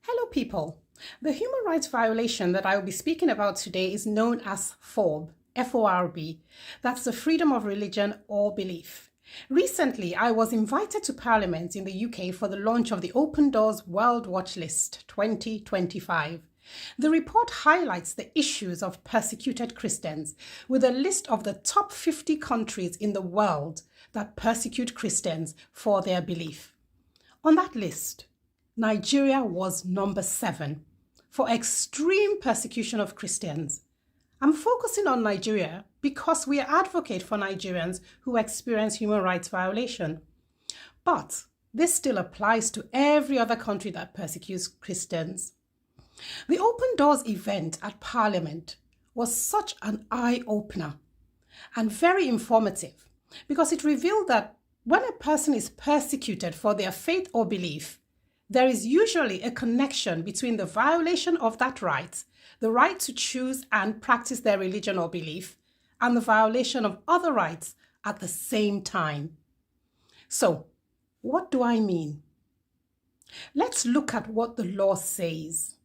Hello people. The human rights violation that I will be speaking about today is known as FORB, F-O-R-B. That's the freedom of religion or belief. Recently, I was invited to Parliament in the UK for the launch of the Open Doors World Watch List 2025. The report highlights the issues of persecuted Christians with a list of the top 50 countries in the world that persecute Christians for their belief. On that list, Nigeria was number 7 for extreme persecution of Christians. I'm focusing on Nigeria because we advocate for Nigerians who experience human rights violation. But this still applies to every other country that persecutes Christians. The Open Doors event at Parliament was such an eye-opener and very informative because it revealed that when a person is persecuted for their faith or belief, there is usually a connection between the violation of that right, the right to choose and practice their religion or belief, and the violation of other rights at the same time. So, what do I mean? Let's look at what the law says.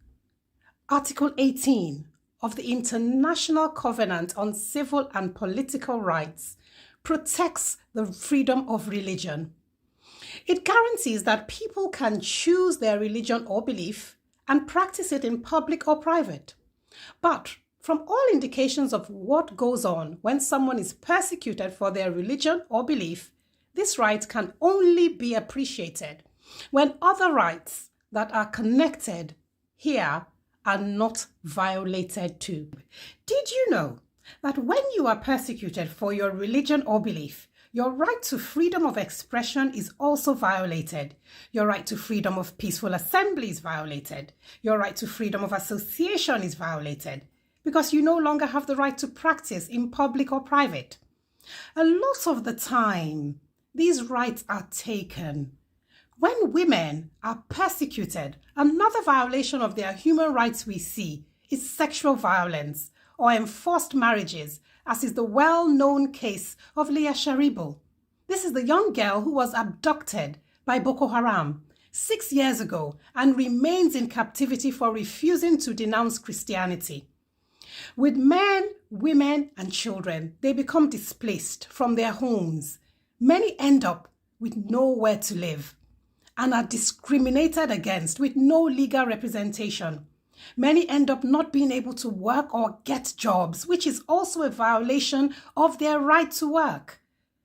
Article 18 of the International Covenant on Civil and Political Rights protects the freedom of religion. It guarantees that people can choose their religion or belief and practice it in public or private. But from all indications of what goes on when someone is persecuted for their religion or belief, this right can only be appreciated when other rights that are connected here are not violated too. Did you know that when you are persecuted for your religion or belief, your right to freedom of expression is also violated. Your right to freedom of peaceful assembly is violated. Your right to freedom of association is violated because you no longer have the right to practice in public or private. A lot of the time, these rights are taken. When women are persecuted, another violation of their human rights we see is sexual violence or enforced marriages, as is the well-known case of Leah Sharibu. This is the young girl who was abducted by Boko Haram 6 years ago and remains in captivity for refusing to denounce Christianity. With men, women, and children, they become displaced from their homes. Many end up with nowhere to live and are discriminated against with no legal representation. Many end up not being able to work or get jobs, which is also a violation of their right to work.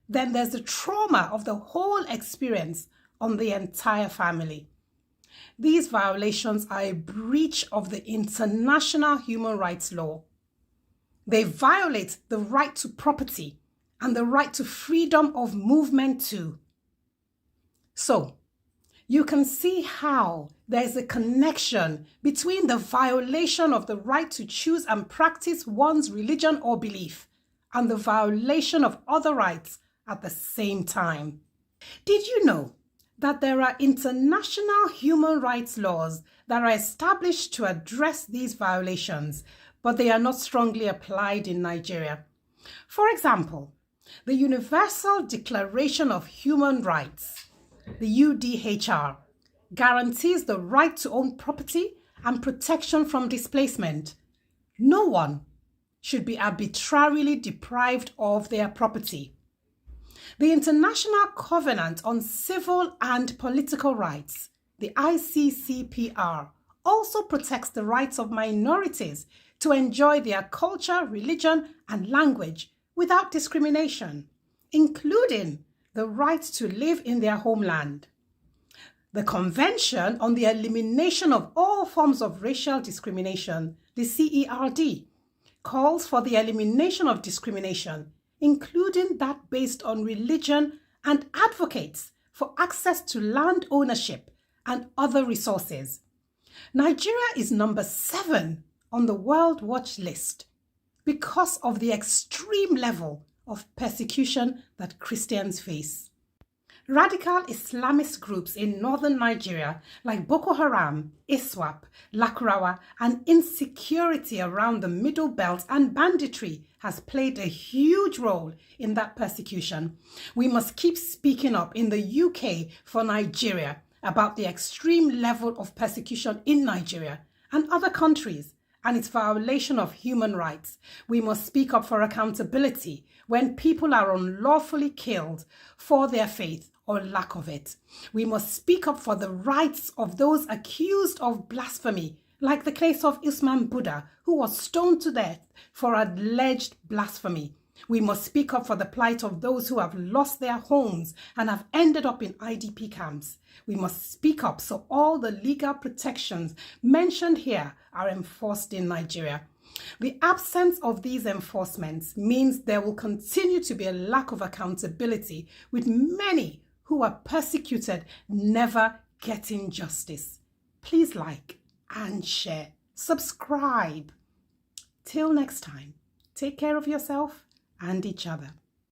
Then there's the trauma of the whole experience on the entire family. These violations are a breach of the international human rights law. They violate the right to property and the right to freedom of movement too. So, you can see how there is a connection between the violation of the right to choose and practice one's religion or belief and the violation of other rights at the same time. Did you know that there are international human rights laws that are established to address these violations, but they are not strongly applied in Nigeria? For example, the Universal Declaration of Human Rights, the UDHR, guarantees the right to own property and protection from displacement. No one should be arbitrarily deprived of their property. The International Covenant on Civil and Political Rights, the ICCPR, also protects the rights of minorities to enjoy their culture, religion, and language without discrimination, including the right to live in their homeland. The Convention on the Elimination of All Forms of Racial Discrimination, the CERD, calls for the elimination of discrimination, including that based on religion, and advocates for access to land ownership and other resources. Nigeria is number 7 on the World Watch List because of the extreme level of persecution that Christians face. Radical Islamist groups in northern Nigeria like Boko Haram, ISWAP, Lakurawa, and insecurity around the Middle Belt and banditry has played a huge role in that persecution. We must keep speaking up in the UK for Nigeria about the extreme level of persecution in Nigeria and other countries and its violation of human rights. We must speak up for accountability when people are unlawfully killed for their faith or lack of it. We must speak up for the rights of those accused of blasphemy, like the case of Usman Buddha, who was stoned to death for alleged blasphemy. We must speak up for the plight of those who have lost their homes and have ended up in IDP camps. We must speak up so all the legal protections mentioned here are enforced in Nigeria. The absence of these enforcements means there will continue to be a lack of accountability, with many who are persecuted never getting justice. Please like and share. Subscribe. Till next time, take care of yourself and each other.